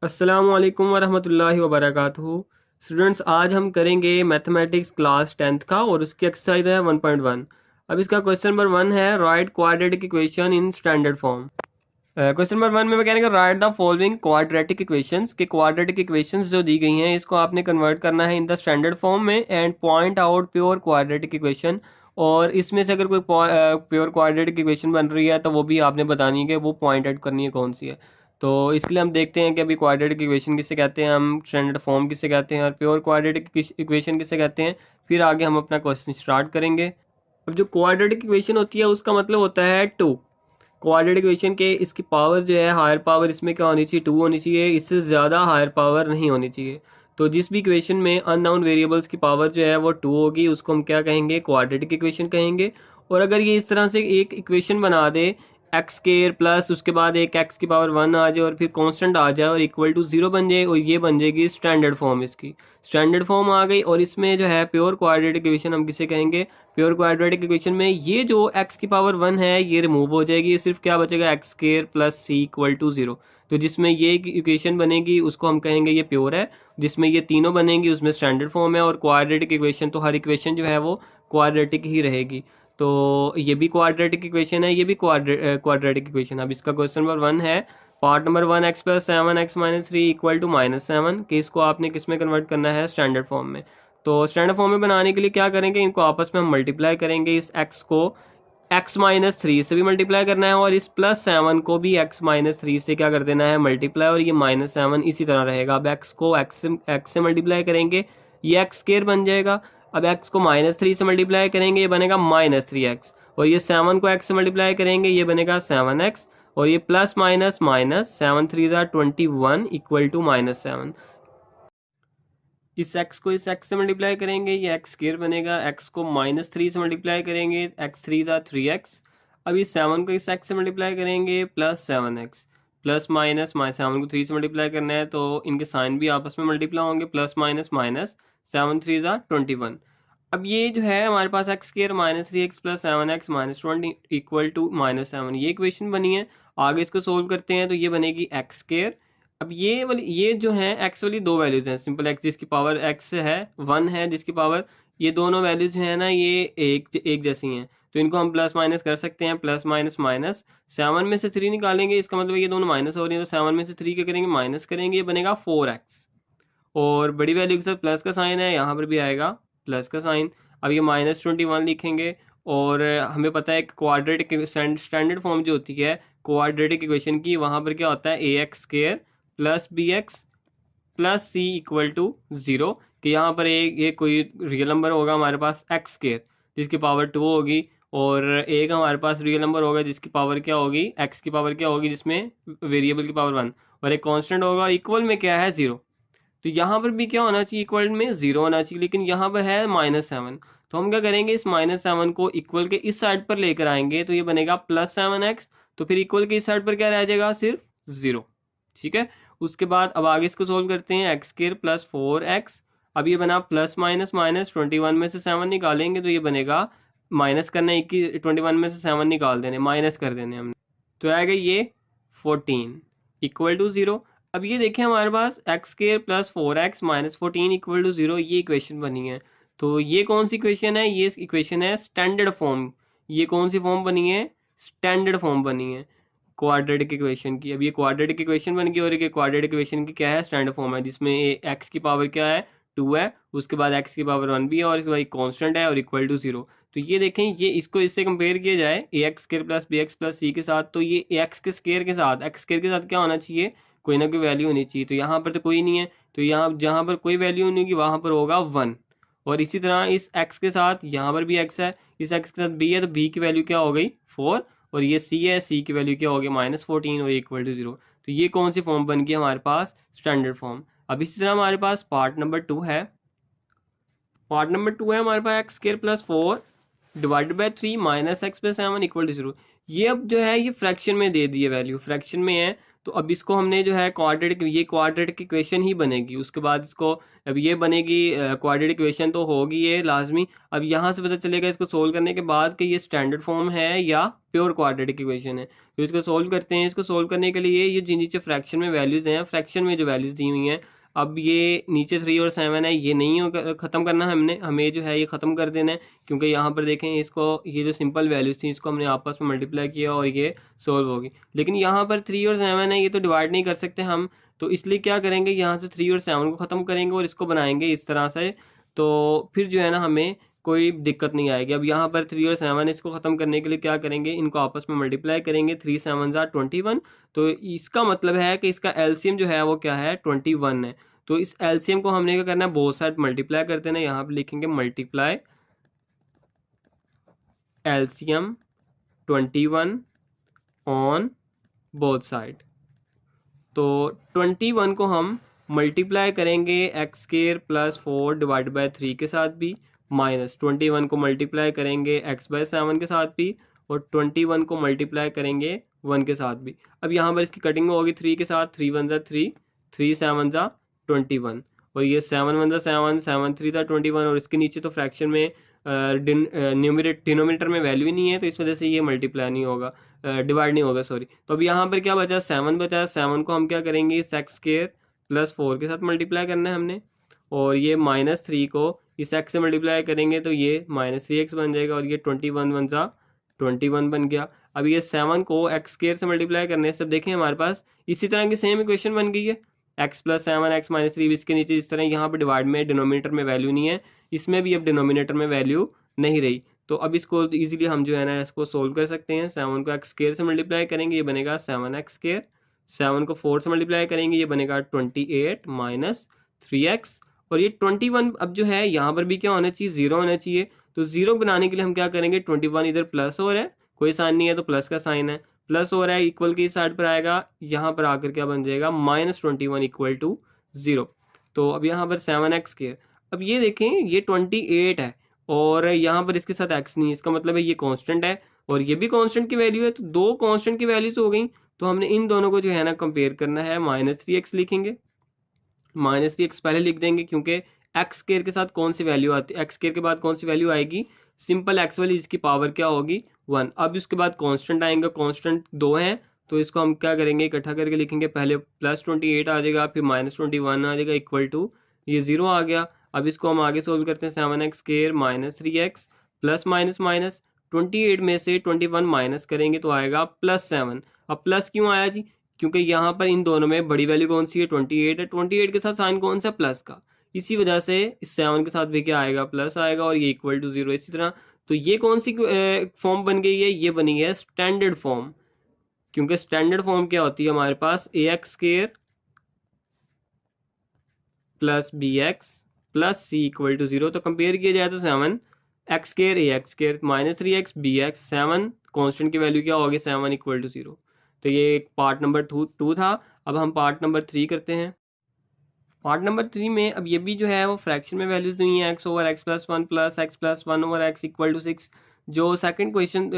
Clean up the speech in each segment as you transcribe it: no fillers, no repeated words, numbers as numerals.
अस्सलामु अलैकुम वरहमतुल्लाहि वबरकातुहू। स्टूडेंट्स, आज हम करेंगे मैथमेटिक्स क्लास 10th का और उसकी एक्सरसाइज है 1.1। अब इसका क्वेश्चन नंबर 1 है, right quadratic equation in standard form. Question number 1 में वो कहेंगे right the following quadratic equations के क्वाड्रेटिक इक्वेशंस जो दी गई हैं इसको आपने कन्वर्ट करना है इन द स्टैंडर्ड फॉर्म में and point out pure quadratic equation. और इसमें से अगर कोई प्योर क्वाड्रेटिक इक्वेशन बन रही है तो वो भी आपने बतानी है कि वो पॉइंट आउट करनी है कौन सी है। तो इसके लिए हम देखते हैं कि अभी क्वाड्रेटिक इक्वेशन किसे कहते हैं, हम स्टैंडर्ड फॉर्म किसे कहते हैं और प्योर क्वाड्रेटिक इक्वेशन किसे कहते हैं। फिर आगे हम अपना क्वेश्चन स्टार्ट करेंगे। अब जो क्वाड्रेटिक इक्वेशन होती है उसका मतलब होता है टू। क्वाड्रेटिक इक्वेशन के इसकी पावर जो है, हायर पावर इसमें क्या होनी चाहिए, 2 होनी चाहिए, इससे ज़्यादा हायर पावर नहीं होनी चाहिए। तो जिस भी इक्वेशन में अननोन वेरिएबल्स की पावर जो है वो 2 होगी उसको हम क्या कहेंगे, क्वाड्रेटिक इक्वेशन कहेंगे। और अगर ये इस तरह से एक इक्वेशन बना दे, एक्स स्केयर प्लस उसके बाद एक एक्स की पावर 1 आ जाए और फिर कांस्टेंट आ जाए और इक्वल टू 0 बन जाए, और ये बन जाएगी स्टैंडर्ड फॉर्म। इसकी स्टैंडर्ड फॉर्म आ गई। और इसमें जो है प्योर क्वाड्रेटिक इक्वेशन हम किसे कहेंगे, प्योर क्वाड्रेटिक इक्वेशन में ये जो एक्स की पावर 1 है ये रिमूव हो जाएगी, ये सिर्फ क्या बचेगा, X square plus C equal to 0। तो जिसमें ये इक्वेशन बनेगी उसको हम कहेंगे ये प्योर है, जिसमें ये तीनों बनेंगी उसमें स्टैंडर्ड फॉर्म है। और क्वाड्रेटिक इक्वेशन तो हर इक्वेशन जो है वो क्वाड्रेटिक ही रहेगी। तो ये भी क्वाड्रेटिक इक्वेशन है, ये भी क्वाड्रेटिक इक्वेशन। अब इसका क्वेश्चन नंबर 1 है, part number 1 X plus 7 X minus 3 equal to -7 कि इसको आपने किस में कन्वर्ट करना है, स्टैंडर्ड फॉर्म में। तो स्टैंडर्ड फॉर्म में बनाने के लिए क्या करेंगे, इनको आपस में हम मल्टीप्लाई करेंगे। इस x को x माइनस 3 से भी मल्टीप्लाई करना है और इस प्लस 7 को भी x माइनस 3 से क्या कर देना है, मल्टीप्लाई। और ये -7 इसी तरह रहेगा। अब x को x से मल्टीप्लाई करेंगे, ये एक्स स्केयर बन जाएगा। अब x को -3 से मल्टीप्लाई करेंगे, ये बनेगा -3x। और ये 7 को x से मल्टीप्लाई करेंगे, ये बनेगा 7x। और ये plus minus minus 7 3 21 equal to -7। इस x को इस x से मल्टीप्लाई करेंगे, ये एक्स स्क्वायर बनेगा। x को -3 से मल्टीप्लाई करेंगे, x 3 3x। अब इस 7 को इस x से मल्टीप्लाई करेंगे, +7x। प्लस माइनस 7 को 3 से मल्टीप्लाई करना है तो इनके साइन भी आपस में मल्टीप्लाई होंगे, प्लस माइनस माइनस 7 3 21। अब ये जो है हमारे पास x square -3x plus 7x -20 equal to -7, ये इक्वेशन बनी है। आगे इसको सोल्व करते हैं तो ये बनेगी एक्स स्क्वायर। अब ये वाली ये जो है एक्स वाली दो वैल्यूज हैं, सिंपल एक्स जिसकी पावर एक्स है 1 है, जिसकी पावर, ये दोनों वैल्यूज हैं ना ये एक जैसी हैं। तो इनको हम प्लस माइनस कर सकते हैं, प्लस माइनस माइनस 7 में से 3 निकालेंगे, इसका मतलब ये दोनों माइनस हो रही है। तो 7 में से 3 क्या करेंगे, माइनस करेंगे, ये बनेगा 4x। और बड़ी वैल्यू के साथ प्लस का साइन है, यहाँ पर भी आएगा प्लस का साइन। अब ये -21 लिखेंगे। और हमें पता है कि क्वाड्रेटिक स्टैंडर्ड फॉर्म जो होती है क्वाड्रेटिक इक्वेशन की, वहाँ पर क्या होता है, ax square plus bx plus C equal to 0। कि यहाँ पर एक कोई रियल नंबर होगा हमारे पास एक्स स्क्वायर जिसकी पावर 2 होगी, और एक हमारे पास रियल नंबर होगा जिसकी पावर क्या होगी, एक्स की पावर क्या होगी जिसमें वेरिएबल की पावर 1, और एक कांस्टेंट होगा, और इक्वल में क्या है, 0। तो यहाँ पर भी क्या होना चाहिए, इक्वल में 0 होना चाहिए, लेकिन यहाँ पर है -7। तो हम क्या करेंगे, इस -7 को इक्वल के इस साइड पर लेकर आएंगे तो ये बनेगा +7x। तो फिर इक्वल के इस साइड पर क्या रह जाएगा, सिर्फ 0। ठीक है। उसके बाद अब आगे इसको सोल्व करते हैं, एक्स स्क्वायर प्लस 4x। अब ये बना प्लस माइनस माइनस 21 में से 7 निकालेंगे तो ये बनेगा, माइनस करना है, 21 में से 7 निकाल देने, माइनस कर देने हमने, तो आएगा ये 14 इक्वल टू 0। अब ये देखें हमारे पास x square plus 4x -14 equal to 0, ये इक्वेशन बनी है। तो ये कौन सी इक्वेशन है, ये इक्वेशन है स्टैंडर्ड फॉर्म। ये कौन सी फॉर्म बनी है, स्टैंडर्ड फॉर्म बनी है क्वाड्रेटिक इक्वेशन की। अब ये क्वाड्रेटिक इक्वेशन बन गई और ये क्वाड्रेटिक इक्वेशन की क्या है, स्टैंडर्ड फॉर्म है, जिसमें एक्स की पावर क्या है, 2 है, उसके बाद एक्स की पावर 1 भी है, और इसके बाद कांस्टेंट है और इक्वल टू 0। तो ये देखें, ये इसको इससे कंपेयर किया जाए a x square plus b x plus c के साथ, तो ये ए एक्स के स्क्र के साथ, एक्स स्क्र के साथ क्या होना चाहिए, कोई ना कोई वैल्यू होनी चाहिए। तो यहाँ पर तो कोई नहीं है, तो यहाँ जहाँ पर कोई वैल्यू नहीं होगी वहाँ पर होगा 1। और इसी तरह इस एक्स के साथ यहाँ पर भी एक्स है, इस एक्स के साथ बी है, तो बी की वैल्यू क्या हो गई, 4। और ये सी है, सी की वैल्यू क्या हो गई, -14 और इक्वल टू 0। तो ये कौन सी फॉर्म बन गई हमारे पास, स्टैंडर्ड फॉर्म। अब इसी तरह हमारे पास पार्ट नंबर 2 है। पार्ट नंबर 2 है हमारे पास x square plus 4 divided by 3 -x plus 7 equal to 0। ये अब जो है ये फ्रैक्शन में दे दी है वैल्यू, फ्रैक्शन में है, तो अब इसको हमने जो है क्वाड्रेटिक, ये क्वाड्रेटिक इक्वेशन ही बनेगी। उसके बाद इसको अब ये बनेगी क्वाड्रेटिक इक्वेशन तो होगी ये लाजमी। अब यहाँ से पता चलेगा इसको सोल्व करने के बाद कि ये स्टैंडर्ड फॉर्म है या प्योर क्वाड्रेटिक इक्वेशन है। तो इसको सोल्व करते हैं। इसको सोल्व करने के लिए ये जिन नीचे फ्रैक्शन में वैल्यूज़ हैं, फ्रैक्शन में जो वैल्यूज़ दी हुई हैं, अब ये नीचे 3 और 7 है, ये नहीं हो ख़त्म करना हमने, हमें जो है ये ख़त्म कर देना है। क्योंकि यहाँ पर देखें इसको, ये जो सिंपल वैल्यूज़ थी इसको हमने आपस में मल्टीप्लाई किया और ये सोल्व होगी। लेकिन यहाँ पर 3 और 7 है, ये तो डिवाइड नहीं कर सकते हम, तो इसलिए क्या करेंगे, यहाँ से 3 और 7 को ख़त्म करेंगे और इसको बनाएंगे इस तरह से। तो फिर जो है ना हमें कोई दिक्कत नहीं आएगी। अब यहाँ पर 3 और 7 इसको ख़त्म करने के लिए क्या करेंगे, इनको आपस में मल्टीप्लाई करेंगे। 3 7 ज़ा 21। तो इसका मतलब है कि इसका एलसीएम जो है वो क्या है, 21 है। तो इस एलसीएम को हमने क्या करना है, बोथ साइड मल्टीप्लाई कर देना है। यहाँ पे लिखेंगे multiply LCM 21 on both side. तो 21 को हम मल्टीप्लाई करेंगे x square plus 4 divide by 3 के साथ भी, माइनस 21 को मल्टीप्लाई करेंगे एक्स बाय 7 के साथ भी, और 21 को मल्टीप्लाई करेंगे 1 के साथ भी। अब यहाँ पर इसकी कटिंग होगी 3 के साथ, 3 1 ज़ा 3, 3 7 ज़ा 21, और ये 7 1 ज़ा 7, 7 3 ज़ा 21, और इसके नीचे तो फ्रैक्शन में डिनोमिनेटर में वैल्यू ही नहीं है, तो इस वजह से ये मल्टीप्लाई नहीं होगा, डिवाइड नहीं होगा, सॉरी। तो अब यहाँ पर क्या बचा, 7 बचा। 7 को हम क्या करेंगे, इस एक्स स्क्वायर प्लस 4 के साथ मल्टीप्लाई करना है हमने, और ये -3 को इस एक्स से मल्टीप्लाई करेंगे तो ये -3x बन जाएगा, और ये 21 1 ज़ा 21 बन गया। अब ये 7 को एक्स स्क्वायर से मल्टीप्लाई करने से, सब देखें हमारे पास इसी तरह की सेम इक्वेशन बन गई है, x + 7 x - 3, इसके नीचे इस तरह यहाँ पर डिवाइड में डिनोमिनेटर में वैल्यू नहीं है, इसमें भी अब डिनोमिनेटर में वैल्यू नहीं रही। तो अब इसको इजीली हम जो है ना इसको सोल्व कर सकते हैं। 7 को एक्स स्क्वायर से मल्टीप्लाई करेंगे, ये बनेगा 7x स्क्वायर। 7 को 4 से मल्टीप्लाई करेंगे, ये बनेगा 28 माइनस 3x, और ये 21 अब जो है यहाँ पर भी क्या होना चाहिए, 0 होना चाहिए। तो 0 बनाने के लिए हम क्या करेंगे, 21 इधर प्लस हो रहा है, कोई साइन नहीं है तो प्लस का साइन है, प्लस हो रहा है इक्वल की साइड पर आएगा, यहाँ पर आकर क्या बन जाएगा, -21 इक्वल टू 0। तो अब यहाँ पर 7x स्क्वायर, अब ये देखें ये 28 है और यहाँ पर इसके साथ x नहीं है, इसका मतलब है ये कांस्टेंट है और ये भी कांस्टेंट की वैल्यू है, तो दो कांस्टेंट की वैल्यूज हो गई। तो हमने इन दोनों को जो है ना कंपेयर करना है, -3x लिखेंगे, -3x पहले लिख देंगे क्योंकि एक्स स्क्वायर के साथ कौन सी वैल्यू आती है, एक्स स्क्वायर के बाद कौन सी वैल्यू आएगी, सिंपल एक्स वाली, जिसकी पावर क्या होगी 1। अब इसके बाद कांस्टेंट आएंगे, कांस्टेंट 2 हैं, तो इसको हम क्या करेंगे, इकट्ठा करके लिखेंगे, पहले +28 आ जाएगा, फिर -21 आ जाएगा, इक्वल टू ये 0 आ गया। अब इसको हम आगे सोल्व करते हैं, 7x square -3x plus minus minus 28 में से 21 माइनस करेंगे तो आएगा +7। अब प्लस क्यों आया जी, क्योंकि यहाँ पर इन दोनों में बड़ी वैल्यू कौन सी है, 28 है, 28 के साथ साइन कौन सा, प्लस का, इसी वजह से इस 7 के साथ भी क्या आएगा, प्लस आएगा, और ये इक्वल टू 0 इसी तरह। तो ये कौन सी फॉर्म बन गई है, ये बनी है स्टैंडर्ड फॉर्म, क्योंकि स्टैंडर्ड फॉर्म क्या होती है हमारे पास, ax square plus bx plus c equal to 0। तो कंपेयर किया जाए तो 7x square ax square -3x bx, 7 constant की वैल्यू क्या होगी, 7 इक्वल टू 0। तो ये पार्ट नंबर 2 था। अब हम पार्ट नंबर 3 करते हैं। पार्ट नंबर 3 में अब ये भी जो है वो फ्रैक्शन में वैल्यूज दी हैं, x over x plus 1 plus x plus 1 over x equal to 6। जो सेकंड क्वेश्चन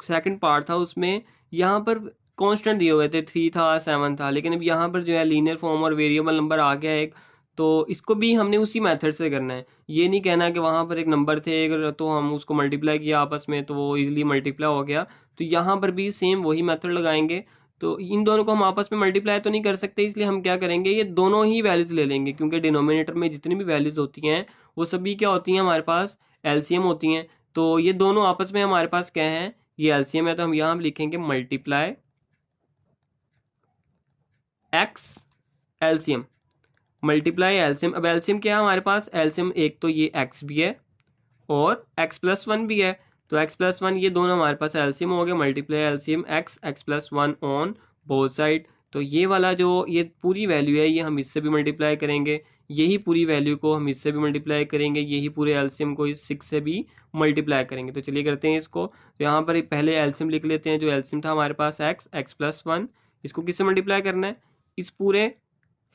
सेकंड पार्ट था उसमें यहाँ पर कांस्टेंट दिए हुए थे, 3 था 7 था, लेकिन अब यहाँ पर जो है लीनियर फॉर्म और वेरिएबल नंबर आ गया एक, तो इसको भी हमने उसी मेथड से करना है। ये नहीं कहना कि वहाँ पर एक नंबर थे अगर तो हम उसको मल्टीप्लाई किया आपस में तो वो इजीली मल्टीप्लाई हो गया, तो यहाँ पर भी सेम वही मेथड लगाएंगे। तो इन दोनों को हम आपस में मल्टीप्लाई तो नहीं कर सकते, इसलिए हम क्या करेंगे, ये दोनों ही वैल्यूज ले लेंगे, क्योंकि डिनोमिनेटर में जितनी भी वैल्यूज होती हैं वो सभी क्या होती हैं, हमारे पास एलसीएम होती हैं। तो ये दोनों आपस में हमारे पास क्या है, ये एलसीएम है, तो हम यहाँ लिखेंगे multiply x LCM, multiply LCM. अब एलसीएम क्या है हमारे पास, एलसीएम एक तो ये एक्स भी है और एक्स प्लस 1 भी है, तो x प्लस 1 ये दोनों हमारे पास एलसीएम हो गया, multiply LCM x plus 1 on both side. तो ये वाला जो ये पूरी वैल्यू है ये हम इससे भी मल्टीप्लाई करेंगे, यही पूरी वैल्यू को हम इससे भी मल्टीप्लाई करेंगे, यही पूरे एलसीएम को इस 6 से भी मल्टीप्लाई करेंगे। तो चलिए करते हैं इसको। तो यहाँ पर पहले एलसीएम लिख लेते हैं, जो एलसीएम था हमारे पास x प्लस 1, इसको किससे मल्टीप्लाई करना है, इस पूरे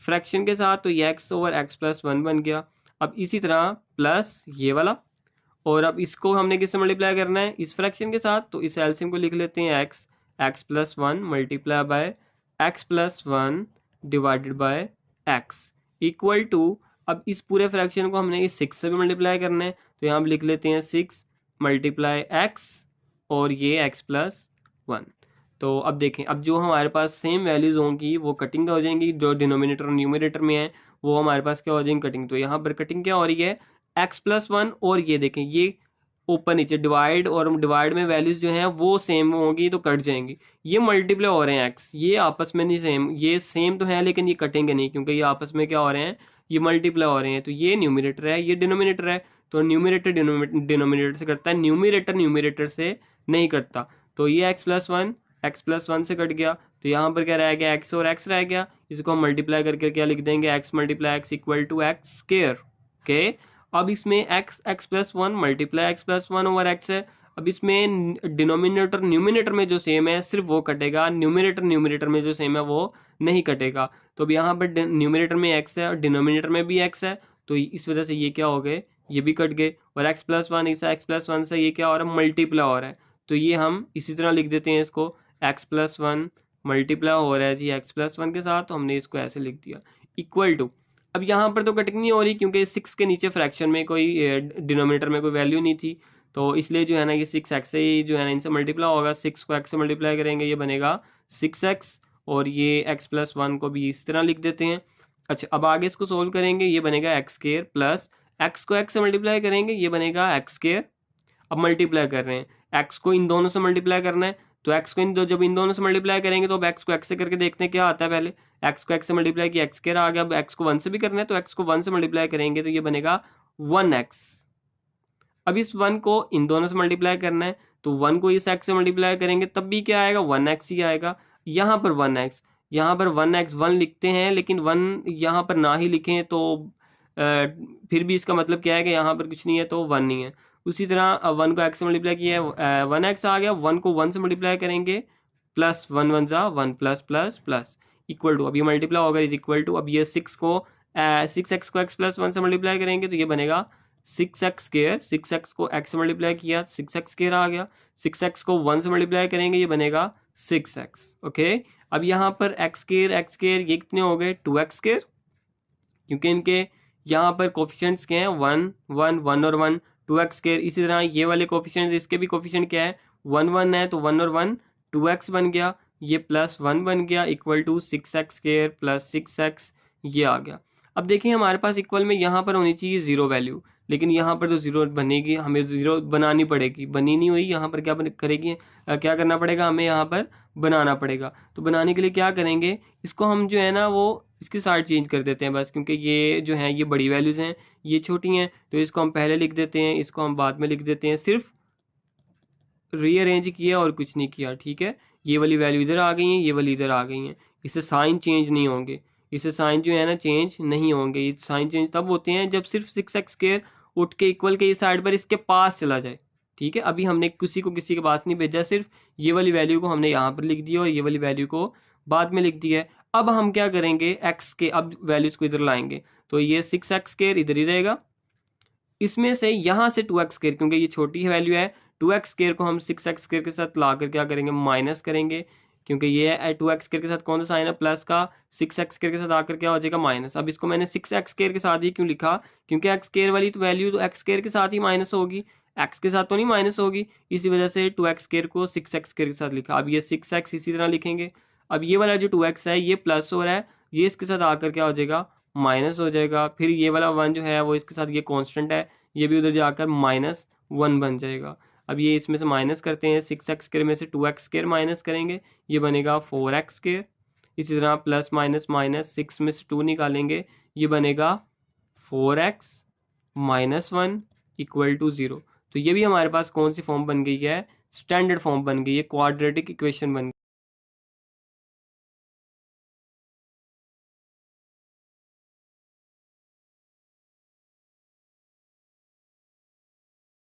फ्रैक्शन के साथ, तो ये x ओवर x प्लस 1 बन गया। अब इसी तरह प्लस ये वाला, और अब इसको हमने किससे मल्टीप्लाई करना है, इस फ्रैक्शन के साथ, तो इस एलसीएम को लिख लेते हैं x plus 1 multiply by X plus one divided by X equal to, अब इस पूरे फ्रैक्शन को हमने इस 6 से भी मल्टीप्लाई करना है, तो यहाँ हम लिख लेते हैं 6 मल्टीप्लाई एक्स और ये एक्स प्लस वन। तो अब देखें, अब जो हमारे पास सेम वैल्यूज़ होंगी वो कटिंग हो जाएंगी, जो डिनोमिनेटर और न्यूमरेटर में है वो हमारे पास क्या हो जाएंगी, कटिंग। तो यहाँ पर कटिंग क्या हो रही है, एक्स प्लस वन और ये देखें ये ऊपर नीचे डिवाइड, और डिवाइड में वैल्यूज़ जो हैं वो सेम होंगी तो कट जाएंगी। ये मल्टीप्लाई हो रहे हैं एक्स, ये आपस में नहीं सेम, ये सेम तो है लेकिन ये कटेंगे नहीं क्योंकि ये आपस में क्या हो रहे हैं, ये मल्टीप्लाई हो रहे हैं। तो ये न्यूमरेटर है, ये डिनोमिनेटर है, तो न्यूमरेटर डिनोमिनेटर से करता है, न्यूमरेटर न्यूमरेटर से नहीं करता। तो ये एक्स प्लस वन से कट गया, तो यहाँ पर क्या रह गया, एक्स और एक्स रह गया। इसको हम मल्टीप्लाई करके क्या लिख देंगे, X multiply X equal to X square. Okay, अब इसमें X plus one multiply X plus one over X है। अब इसमें डिनोमिनेटर न्यूमिनेटर में जो सेम है सिर्फ वो कटेगा, न्यूमिनेटर न्यूमिनेटर में जो सेम है वो नहीं कटेगा। तो अब यहाँ पर न्यूमिनेटर में एक्स है और डिनोमिनेटर में भी एक्स है, तो इस वजह से ये क्या हो गए, ये भी कट गए। और एक्स प्लस वन, इस एक्स प्लस वन से ये क्या हो रहा है, मल्टीप्लाई हो रहा है। तो ये हम इसी तरह लिख देते हैं, इसको एक्स प्लस वन मल्टीप्लाई हो रहा है जी एक्स प्लस वन के साथ, तो हमने इसको ऐसे लिख दिया इक्वल टू। अब यहाँ पर तो कटिंग नहीं हो रही क्योंकि 6 के नीचे फ्रैक्शन में कोई डिनोमिनेटर में कोई वैल्यू नहीं थी, तो इसलिए जो है ना ये 6x से ही जो है ना इनसे मल्टीप्लाई होगा। 6 को x से मल्टीप्लाई करेंगे, ये बनेगा 6x, और ये x प्लस वन को भी इस तरह लिख देते हैं। अच्छा, अब आगे इसको सोल्व करेंगे, ये बनेगा एक्स स्क्वायर प्लस एक्स को x से मल्टीप्लाई करेंगे, ये बनेगा एक्स स्क्वायर। अब मल्टीप्लाई कर रहे हैं, एक्स को इन दोनों से मल्टीप्लाई करना है, तो एक्स को जब इन दोनों से मल्टीप्लाई करेंगे तो अब एक्स को एक्स से करके देखते हैं क्या आता है। पहले एक्स को एक्स से मल्टीप्लाई किया, एक्स स्क्वायर आ गया। अब एक्स को वन से भी करना है, तो एक्स को वन से मल्टीप्लाई करेंगे तो ये बनेगा 1x। अब इस वन को इन दोनों से मल्टीप्लाई करना है, तो वन को इस एक्स से मल्टीप्लाई करेंगे तब भी क्या आएगा, 1x ही आएगा। यहाँ पर 1x, यहाँ पर 1x 1 लिखते हैं, लेकिन 1 यहाँ पर ना ही लिखें तो फिर भी इसका मतलब क्या है कि यहाँ पर कुछ नहीं है तो 1 नहीं है। उसी तरह 1 को x से मल्टीप्लाई किया है, 1x आ गया। 1 को 1 से मल्टीप्लाई करेंगे, प्लस 1 1 जा 1 plus plus plus equal to, अब ये मल्टीप्लाई होगा इज इक्वल टू। अब ये 6 को 6x को x प्लस वन से मल्टीप्लाई करेंगे तो ये बनेगा 6x स्क्वायर। 6x को x से मल्टीप्लाई किया, 6x स्क्वायर आ गया। 6x को 1 से मल्टीप्लाई करेंगे, ये बनेगा 6x। ओके, अब यहाँ पर x स्क्वायर ये कितने हो गए, 2x स्क्वायर, क्योंकि इनके यहाँ पर कोफिशिएंट्स क्या हैं, 1 1 1 और 1, 2x स्क्वायर। इसी तरह ये वाले कोफिशिएंट्स, इसके भी कोफिशिएंट क्या है, 1 1 है, तो 1 और 1 2x बन गया, ये प्लस 1 बन गया equal to 6x square plus 6x, ये आ गया। अब देखिए हमारे पास इक्वल में यहाँ पर होनी चाहिए 0 वैल्यू, लेकिन यहाँ पर तो 0 बनेगी, हमें 0 बनानी पड़ेगी, बनी नहीं हुई। यहाँ पर क्या करेगी, क्या करना पड़ेगा, हमें यहाँ पर बनाना पड़ेगा। तो बनाने के लिए क्या करेंगे, इसको हम जो है ना वो इसकी साइड चेंज कर देते हैं बस, क्योंकि ये जो है ये बड़ी वैल्यूज़ हैं, ये छोटी हैं, तो इसको हम पहले लिख देते हैं, इसको हम बाद में लिख देते हैं। सिर्फ रीअरेंज किया और कुछ नहीं किया, ठीक है। ये वाली वैल्यू इधर आ गई हैं, ये वाली इधर आ गई हैं, इससे साइन चेंज नहीं होंगे, इससे साइन जो है ना चेंज नहीं होंगे। ये साइन चेंज तब होते हैं जब सिर्फ 6x स्क्वायर उठ के इक्वल के इस साइड पर इसके पास चला जाए, ठीक है। अभी हमने किसी के पास नहीं भेजा, सिर्फ ये वाली वैल्यू को हमने यहाँ पर लिख दिया और ये वाली वैल्यू को बाद में लिख दिया है। अब हम क्या करेंगे, एक्स के अब वैल्यूज़ को इधर लाएंगे, तो ये 6x स्क्वायर इधर ही रहेगा। इसमें से यहाँ से 2x स्क्वायर, क्योंकि ये छोटी वैल्यू है, 2x स्क्वायर को हम 6x स्क्वायर के साथ ला कर क्या करेंगे, माइनस करेंगे, क्योंकि ये 2x स्क्वायर के साथ कौन सा साइन है, प्लस का। 6x स्क्वायर के साथ आकर क्या हो जाएगा, माइनस। अब इसको मैंने 6x स्क्वायर के साथ ही क्यों लिखा, क्योंकि x स्क्वायर वाली तो वैल्यू तो x स्क्वायर के साथ ही माइनस होगी, x के साथ तो नहीं माइनस होगी, इसी वजह से 2x स्क्वायर को 6x स्क्वायर के साथ लिखा। अब ये 6x इसी तरह लिखेंगे। अब ये वाला जो 2x है ये प्लस हो रहा है, ये इसके साथ आकर क्या हो जाएगा, माइनस हो जाएगा। फिर ये वाला 1 जो है वो इसके साथ ये कॉन्स्टेंट है, ये भी उधर जाकर -1 बन जाएगा। अब ये इसमें से माइनस करते हैं, 6x स्क्वायर में से 2x स्क्वायर माइनस करेंगे, ये बनेगा 4x स्क्वायर। इसी तरह प्लस माइनस माइनस 6 में से 2 निकालेंगे, ये बनेगा 4x - 1 इक्वल टू 0। तो ये भी हमारे पास कौन सी फॉर्म बन गई है, स्टैंडर्ड फॉर्म बन गई है, क्वाड्रेटिक इक्वेशन बन गई।